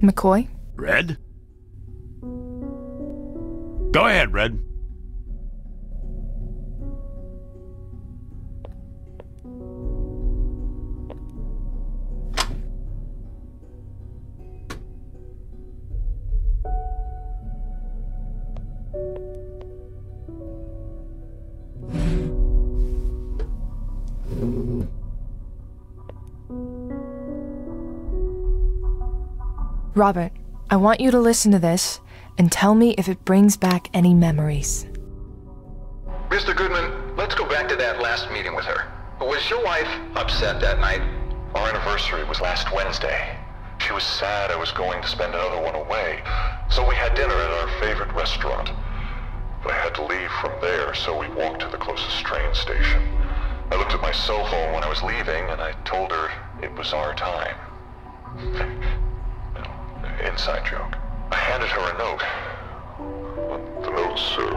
McCoy? Red? Go ahead, Red. Robert, I want you to listen to this and tell me if it brings back any memories. Mr. Goodman, let's go back to that last meeting with her. Was your wife upset that night? Our anniversary was last Wednesday. She was sad I was going to spend another one away, so we had dinner at our favorite restaurant. But I had to leave from there, so we walked to the closest train station. I looked at my cell phone when I was leaving, and I told her it was our time. Inside joke. I handed her a note. But the note said...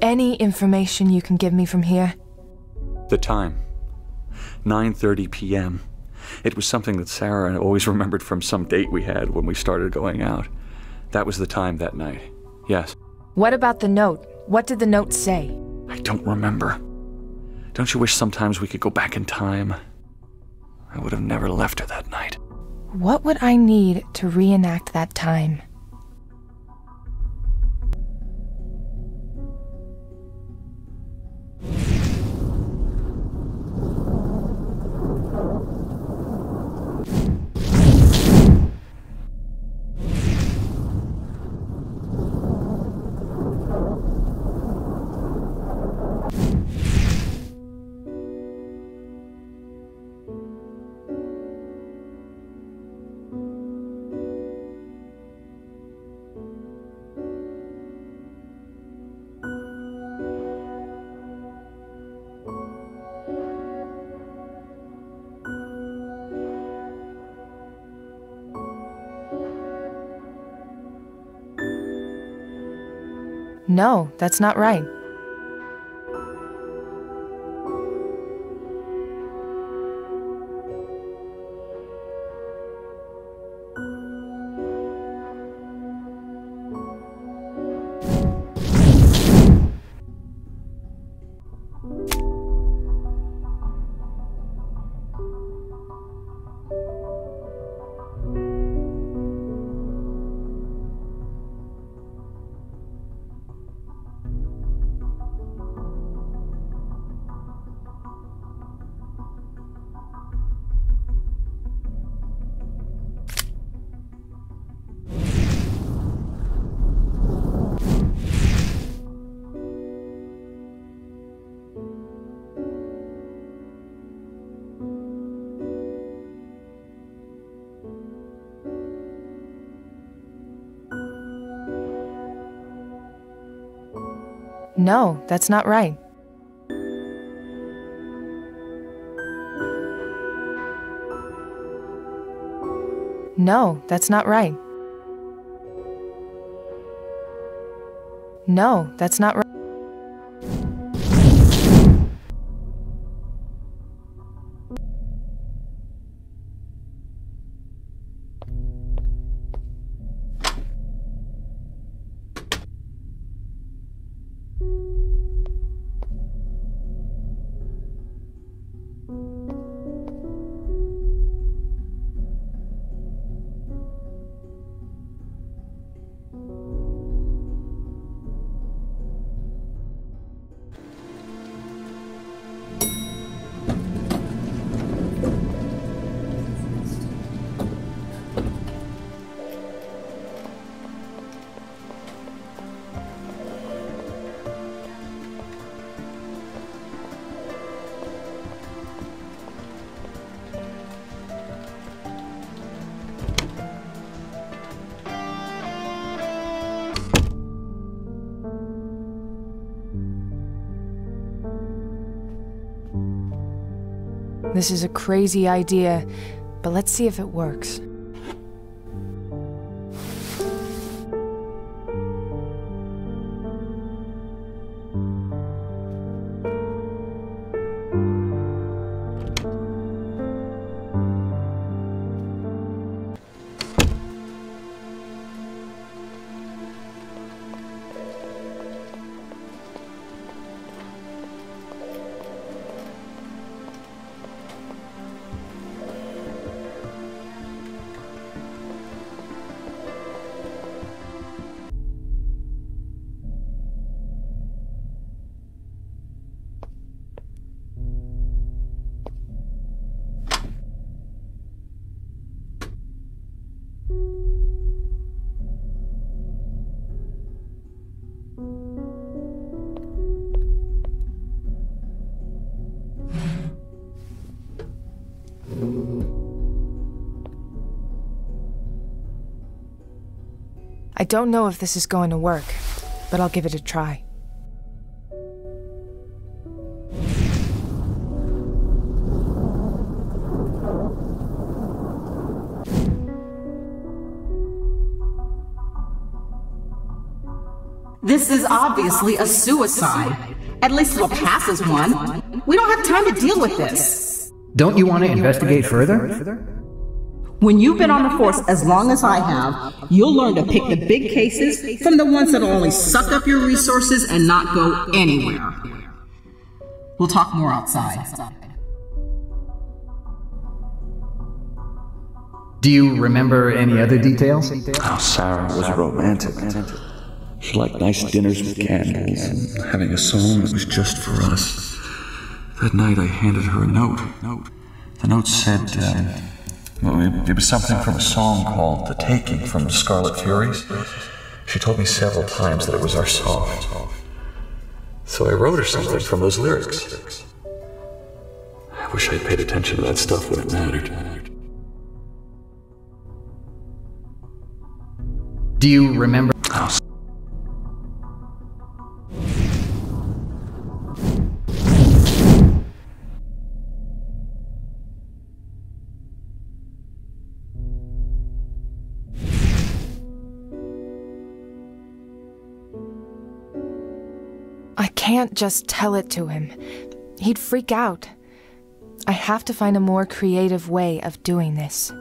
Any information you can give me from here? The time. 9:30 p.m. It was something that Sarah always remembered from some date we had when we started going out. That was the time that night. Yes. What about the note? What did the note say? I don't remember. Don't you wish sometimes we could go back in time? I would have never left her that night. What would I need to reenact that time? No, that's not right. No, that's not right. No, that's not right. No, that's not right. This is a crazy idea, but let's see if it works. I don't know if this is going to work, but I'll give it a try. This is obviously a suicide. At least it'll pass as one. We don't have time to deal with this. Don't you want to investigate further? When you've been on the force as long as I have, you'll learn to pick the big cases from the ones that'll only suck up your resources and not go anywhere. We'll talk more outside. Do you remember any other details? Oh, Sarah was romantic. She liked nice dinners with candles and having a song that was just for us. That night I handed her a note. The note said, it was something from a song called The Taking from Scarlet Furies. She told me several times that it was our song. So I wrote her something from those lyrics. I wish I'd paid attention to that stuff when it mattered. Do you remember? Oh, I can't just tell it to him. He'd freak out. I have to find a more creative way of doing this.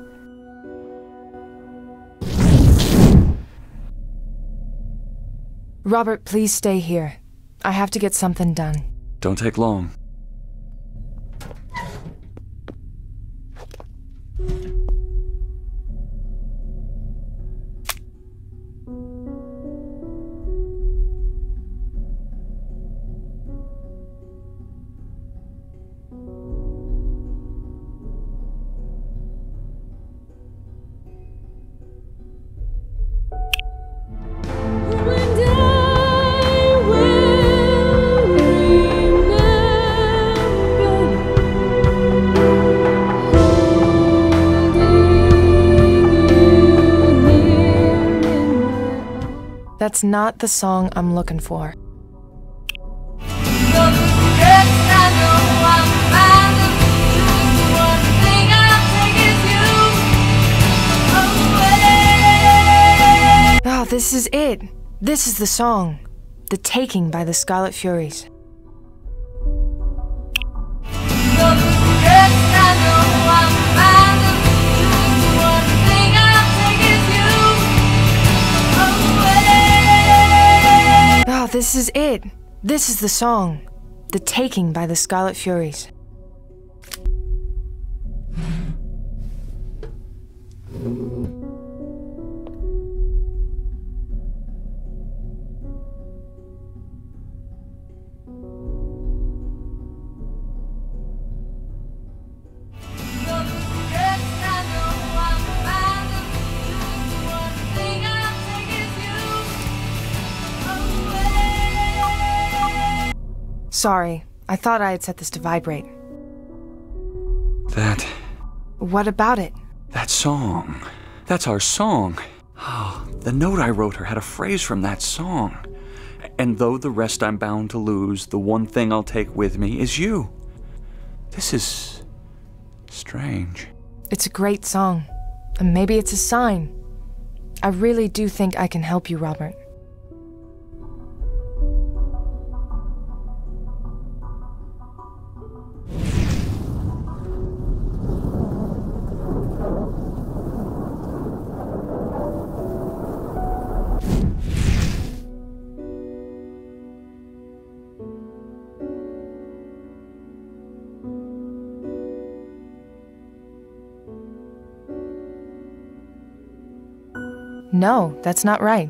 Robert, please stay here. I have to get something done. don't take long. That's not the song I'm looking for. Oh, this is it. This is the song. The Taking by the Scarlet Furies. Oh, this is it. This is the song. The Taking by the Scarlet Furies. Sorry, I thought I had set this to vibrate. That... What about it? that song. That's our song. Oh, the note I wrote her had a phrase from that song. And though the rest I'm bound to lose, the one thing I'll take with me is you. This is... strange. It's a great song. And maybe it's a sign. I really do think I can help you, Robert. No, that's not right.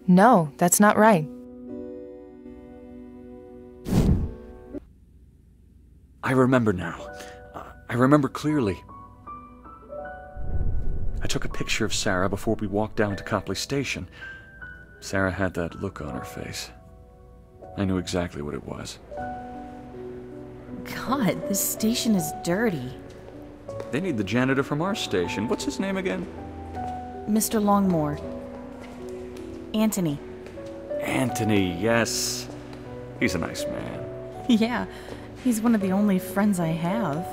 No, that's not right. I remember now. I remember clearly. I took a picture of Sarah before we walked down to Copley Station. Sarah had that look on her face. I knew exactly what it was. God, this station is dirty. They need the janitor from our station. What's his name again? Mr. Longmore. Anthony. Anthony, yes. He's a nice man. Yeah, he's one of the only friends I have.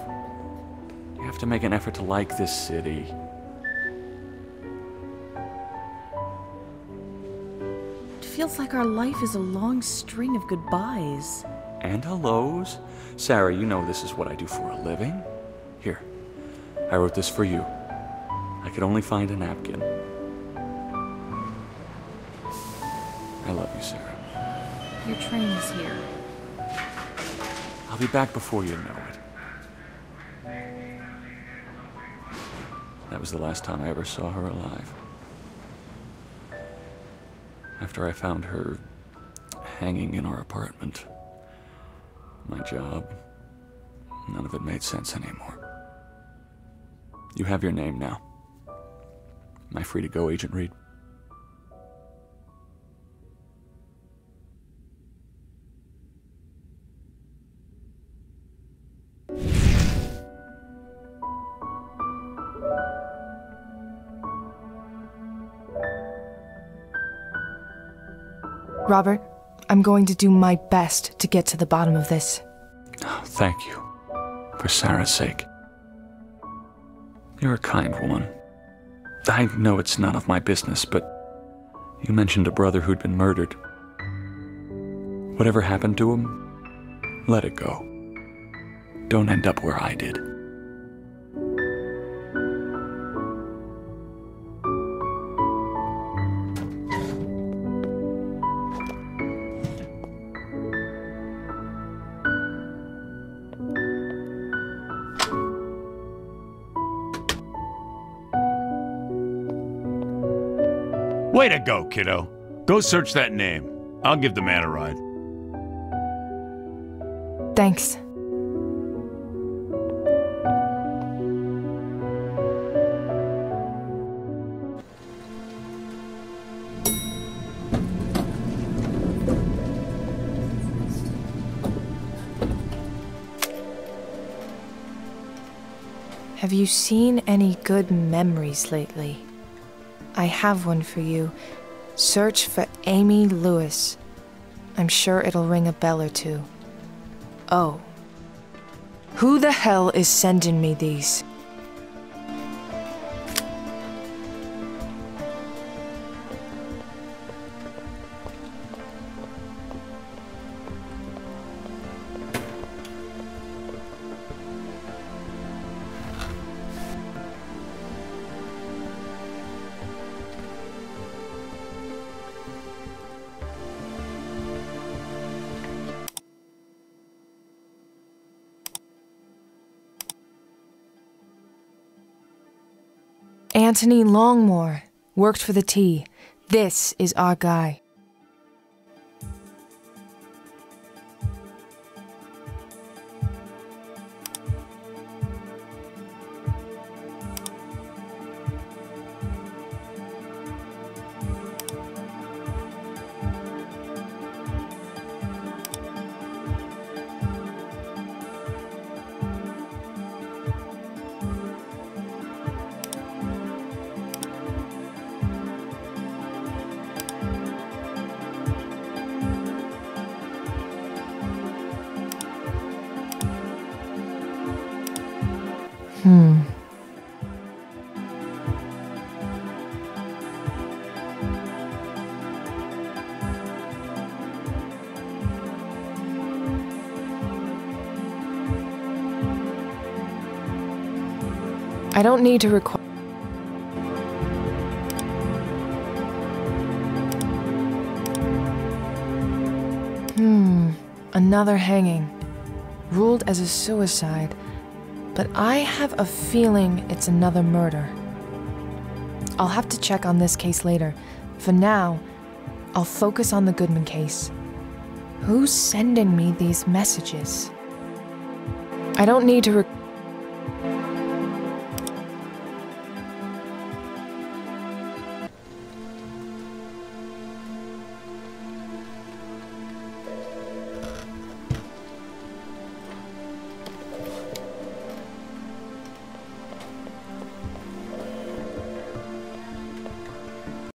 You have to make an effort to like this city. It feels like our life is a long string of goodbyes. And hellos. Sarah, you know this is what I do for a living. Here, I wrote this for you. I could only find a napkin. I love you, Sarah. Your train is here. I'll be back before you know it. That was the last time I ever saw her alive. After I found her hanging in our apartment. My job, none of it made sense anymore. You have your name now. Am I free to go, Agent Reed? Robert, I'm going to do my best to get to the bottom of this. Oh, thank you. For Sarah's sake. You're a kind woman. I know it's none of my business, but you mentioned a brother who'd been murdered. Whatever happened to him, let it go. Don't end up where I did. Way to go, kiddo. Go search that name. I'll give the man a ride. Thanks. Have you seen any good memories lately? I have one for you. Search for Amy Lewis. I'm sure it'll ring a bell or two. Oh. Who the hell is sending me these? Anthony Longmore. Worked for the T. This is our guy. I don't need to require. Another hanging. Ruled as a suicide. But I have a feeling it's another murder. I'll have to check on this case later. For now, I'll focus on the Goodman case. Who's sending me these messages? I don't need to